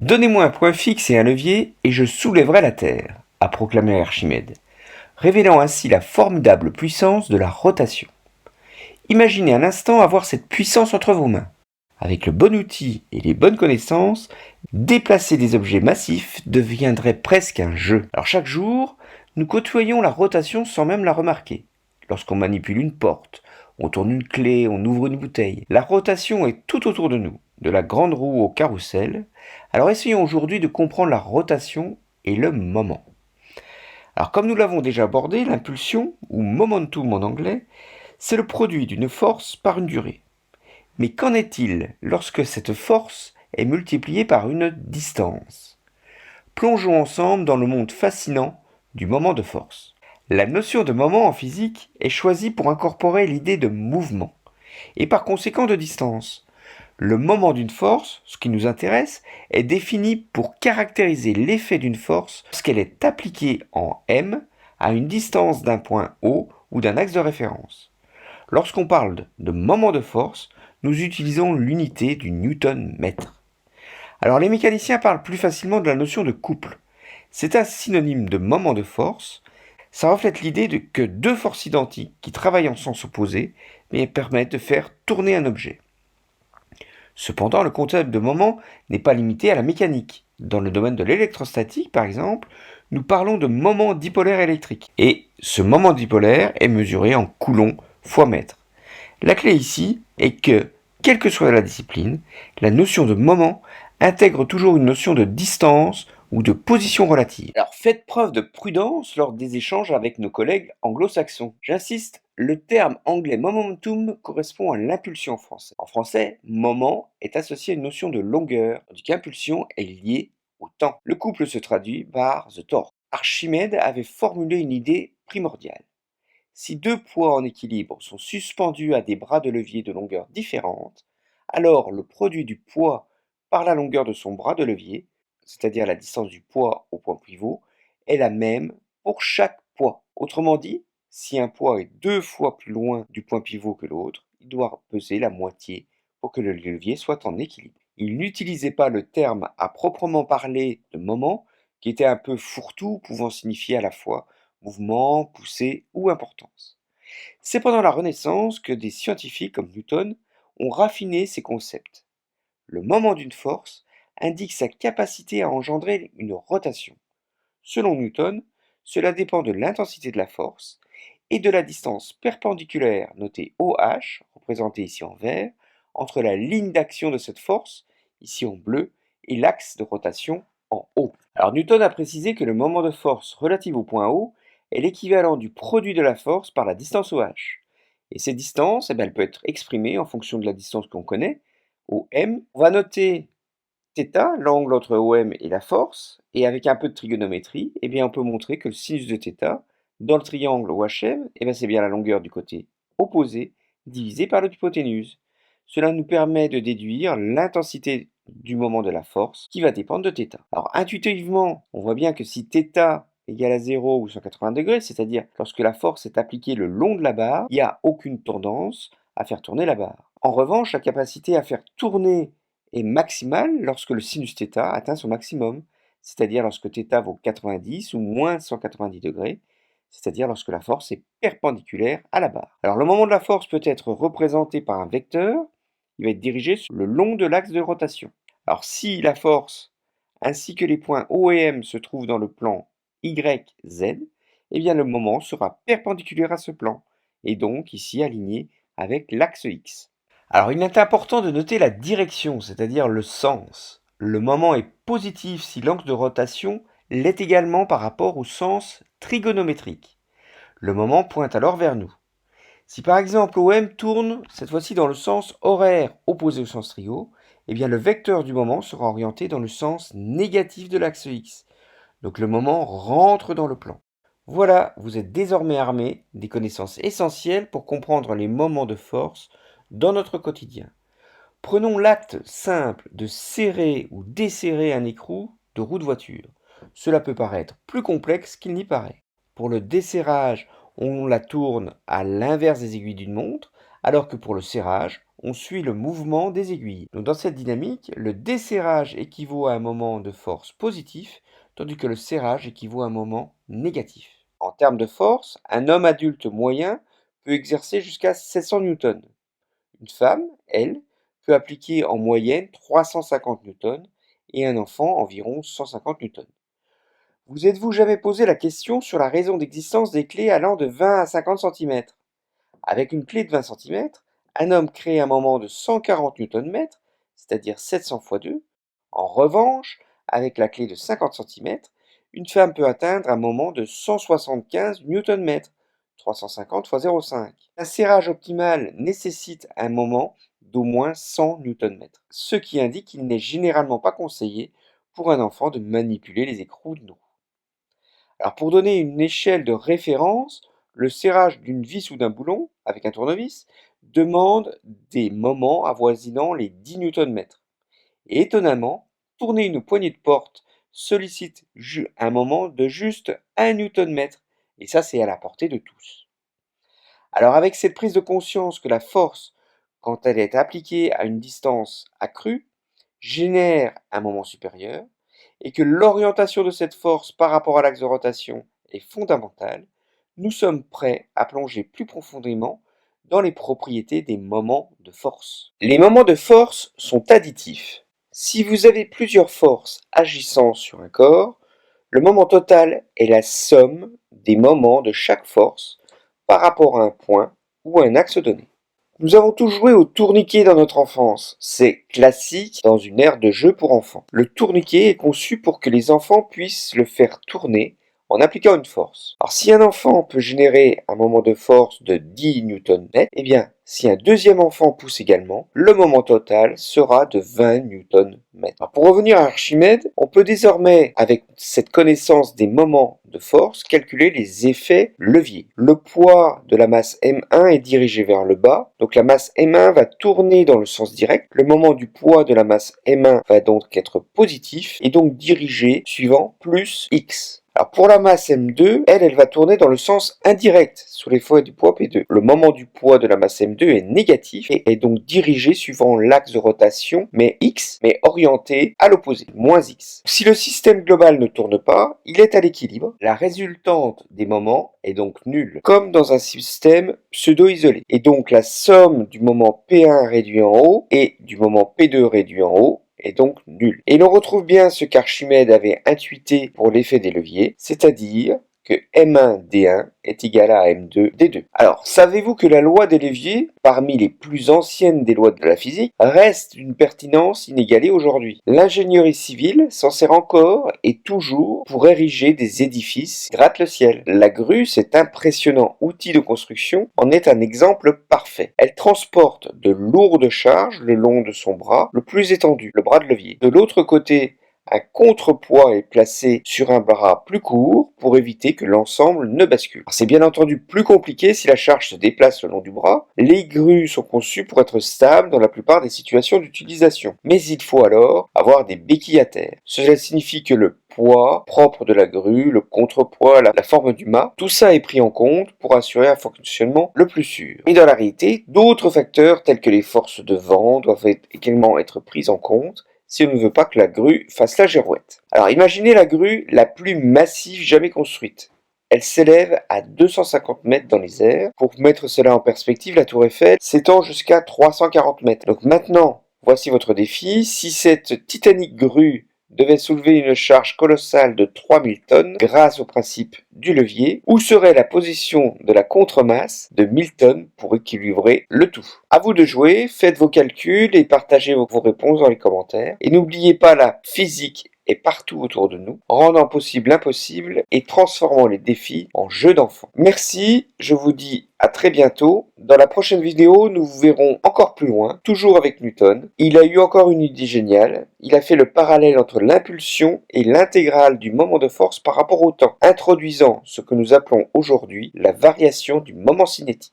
Donnez-moi un point fixe et un levier, et je soulèverai la Terre, a proclamé Archimède, révélant ainsi la formidable puissance de la rotation. Imaginez un instant avoir cette puissance entre vos mains. Avec le bon outil et les bonnes connaissances, déplacer des objets massifs deviendrait presque un jeu. Alors chaque jour, nous côtoyons la rotation sans même la remarquer. Lorsqu'on manipule une porte, on tourne une clé, on ouvre une bouteille. La rotation est tout autour de nous, de la grande roue au carrousel. Alors essayons aujourd'hui de comprendre la rotation et le moment. Alors comme nous l'avons déjà abordé, l'impulsion, ou momentum en anglais, c'est le produit d'une force par une durée. Mais qu'en est-il lorsque cette force est multipliée par une distance? Plongeons ensemble dans le monde fascinant du moment de force. La notion de moment en physique est choisie pour incorporer l'idée de mouvement, et par conséquent de distance. Le moment d'une force, ce qui nous intéresse, est défini pour caractériser l'effet d'une force lorsqu'elle est appliquée en m à une distance d'un point O ou d'un axe de référence. Lorsqu'on parle de moment de force, nous utilisons l'unité du Newton-mètre. Alors les mécaniciens parlent plus facilement de la notion de couple. C'est un synonyme de moment de force. Ça reflète l'idée que deux forces identiques qui travaillent en sens opposé mais permettent de faire tourner un objet. Cependant, le concept de moment n'est pas limité à la mécanique. Dans le domaine de l'électrostatique, par exemple, nous parlons de moment dipolaire électrique. Et ce moment dipolaire est mesuré en coulomb fois mètre. La clé ici est que, quelle que soit la discipline, la notion de moment intègre toujours une notion de distance ou de position relative. Alors faites preuve de prudence lors des échanges avec nos collègues anglo-saxons. J'insiste, le terme anglais momentum correspond à l'impulsion en français. En français, moment est associé à une notion de longueur, tandis qu'impulsion est liée au temps. Le couple se traduit par the torque. Archimède avait formulé une idée primordiale. Si deux poids en équilibre sont suspendus à des bras de levier de longueur différente, alors le produit du poids par la longueur de son bras de levier, c'est-à-dire la distance du poids au point pivot, est la même pour chaque poids. Autrement dit, si un poids est deux fois plus loin du point pivot que l'autre, il doit peser la moitié pour que le levier soit en équilibre. Il n'utilisait pas le terme à proprement parler de moment, qui était un peu fourre-tout, pouvant signifier à la fois mouvement, poussée ou importance. C'est pendant la Renaissance que des scientifiques comme Newton ont raffiné ces concepts. Le moment d'une force indique sa capacité à engendrer une rotation. Selon Newton, cela dépend de l'intensité de la force et de la distance perpendiculaire notée OH, représentée ici en vert, entre la ligne d'action de cette force, ici en bleu, et l'axe de rotation en haut. Alors Newton a précisé que le moment de force relative au point O est l'équivalent du produit de la force par la distance OH. Et cette distance, elle peut être exprimée en fonction de la distance qu'on connaît, OM. On va noter θ, l'angle entre OM et la force, et avec un peu de trigonométrie, on peut montrer que le sinus de θ, dans le triangle OHM, c'est bien la longueur du côté opposé, divisé par l'hypoténuse. Cela nous permet de déduire l'intensité du moment de la force, qui va dépendre de θ. Alors intuitivement, on voit bien que si θ égale à 0 ou 180 degrés, c'est-à-dire lorsque la force est appliquée le long de la barre, il n'y a aucune tendance à faire tourner la barre. En revanche, la capacité à faire tourner est maximale lorsque le sinus θ atteint son maximum, c'est-à-dire lorsque θ vaut 90 ou moins 190 degrés, c'est-à-dire lorsque la force est perpendiculaire à la barre. Alors le moment de la force peut être représenté par un vecteur, il va être dirigé le long de l'axe de rotation. Alors si la force ainsi que les points O et M se trouvent dans le plan YZ, le moment sera perpendiculaire à ce plan, et donc ici aligné avec l'axe X. Alors il est important de noter la direction, c'est-à-dire le sens. Le moment est positif si l'angle de rotation l'est également par rapport au sens trigonométrique. Le moment pointe alors vers nous. Si par exemple OM tourne cette fois-ci dans le sens horaire opposé au sens trio, le vecteur du moment sera orienté dans le sens négatif de l'axe X. Donc le moment rentre dans le plan. Voilà, vous êtes désormais armé des connaissances essentielles pour comprendre les moments de force dans notre quotidien. Prenons l'acte simple de serrer ou desserrer un écrou de roue de voiture. Cela peut paraître plus complexe qu'il n'y paraît. Pour le desserrage, on la tourne à l'inverse des aiguilles d'une montre, alors que pour le serrage, on suit le mouvement des aiguilles. Donc dans cette dynamique, le desserrage équivaut à un moment de force positif, tandis que le serrage équivaut à un moment négatif. En termes de force, un homme adulte moyen peut exercer jusqu'à 700 newtons. Une femme, elle, peut appliquer en moyenne 350 newtons et un enfant environ 150 newtons. Vous êtes-vous jamais posé la question sur la raison d'existence des clés allant de 20 à 50 cm? Avec une clé de 20 cm, un homme crée un moment de 140 Nm, c'est-à-dire 700 fois 2. En revanche, avec la clé de 50 cm, une femme peut atteindre un moment de 175 Nm, 350 fois 0,5. Un serrage optimal nécessite un moment d'au moins 100 Nm, ce qui indique qu'il n'est généralement pas conseillé pour un enfant de manipuler les écrous de noix. Alors pour donner une échelle de référence, le serrage d'une vis ou d'un boulon avec un tournevis demande des moments avoisinant les 10 Nm. Et étonnamment, tourner une poignée de porte sollicite un moment de juste 1 Nm. Et ça, c'est à la portée de tous. Alors avec cette prise de conscience que la force, quand elle est appliquée à une distance accrue, génère un moment supérieur, et que l'orientation de cette force par rapport à l'axe de rotation est fondamentale, nous sommes prêts à plonger plus profondément dans les propriétés des moments de force. Les moments de force sont additifs. Si vous avez plusieurs forces agissant sur un corps, le moment total est la somme des moments de chaque force par rapport à un point ou à un axe donné. Nous avons tous joué au tourniquet dans notre enfance. C'est classique dans une aire de jeu pour enfants. Le tourniquet est conçu pour que les enfants puissent le faire tourner en appliquant une force. Alors si un enfant peut générer un moment de force de 10 Nm, eh bien si un deuxième enfant pousse également, le moment total sera de 20 Nm. Alors, pour revenir à Archimède, on peut désormais, avec cette connaissance des moments de force, calculer les effets leviers. Le poids de la masse M1 est dirigé vers le bas, donc la masse M1 va tourner dans le sens direct. Le moment du poids de la masse M1 va donc être positif et donc dirigé suivant plus X. Alors pour la masse M2, elle va tourner dans le sens indirect sous l'effet du poids P2. Le moment du poids de la masse M2 est négatif et est donc dirigé suivant l'axe de rotation, mais X, mais orienté à l'opposé, moins X. Si le système global ne tourne pas, il est à l'équilibre. La résultante des moments est donc nulle, comme dans un système pseudo-isolé. Et donc la somme du moment P1 réduit en haut et du moment P2 réduit en haut est donc nul. Et l'on retrouve bien ce qu'Archimède avait intuité pour l'effet des leviers, c'est-à-dire que M1D1 est égal à M2D2. Alors, savez-vous que la loi des leviers, parmi les plus anciennes des lois de la physique, reste d'une pertinence inégalée aujourd'hui? L'ingénierie civile s'en sert encore et toujours pour ériger des édifices qui grattent le ciel. La grue, cet impressionnant outil de construction, en est un exemple parfait. Elle transporte de lourdes charges le long de son bras le plus étendu, le bras de levier. De l'autre côté, un contrepoids est placé sur un bras plus court pour éviter que l'ensemble ne bascule. C'est bien entendu plus compliqué si la charge se déplace le long du bras. Les grues sont conçues pour être stables dans la plupart des situations d'utilisation. Mais il faut alors avoir des béquilles à terre. Cela signifie que le poids propre de la grue, le contrepoids, la forme du mât, tout ça est pris en compte pour assurer un fonctionnement le plus sûr. Et dans la réalité, d'autres facteurs tels que les forces de vent doivent également être pris en compte si on ne veut pas que la grue fasse la girouette. Alors imaginez la grue la plus massive jamais construite. Elle s'élève à 250 mètres dans les airs. Pour mettre cela en perspective, la tour Eiffel s'étend jusqu'à 340 mètres. Donc maintenant, voici votre défi. Si cette titanique grue devait soulever une charge colossale de 3000 tonnes grâce au principe du levier, où serait la position de la contremasse de 1000 tonnes pour équilibrer le tout? À vous de jouer, faites vos calculs et partagez vos réponses dans les commentaires. Et n'oubliez pas, la physique est partout autour de nous, rendant possible l'impossible et transformant les défis en jeux d'enfants. Merci, je vous dis à très bientôt. Dans la prochaine vidéo, nous verrons encore plus loin, toujours avec Newton. Il a eu encore une idée géniale. Il a fait le parallèle entre l'impulsion et l'intégrale du moment de force par rapport au temps, introduisant ce que nous appelons aujourd'hui la variation du moment cinétique.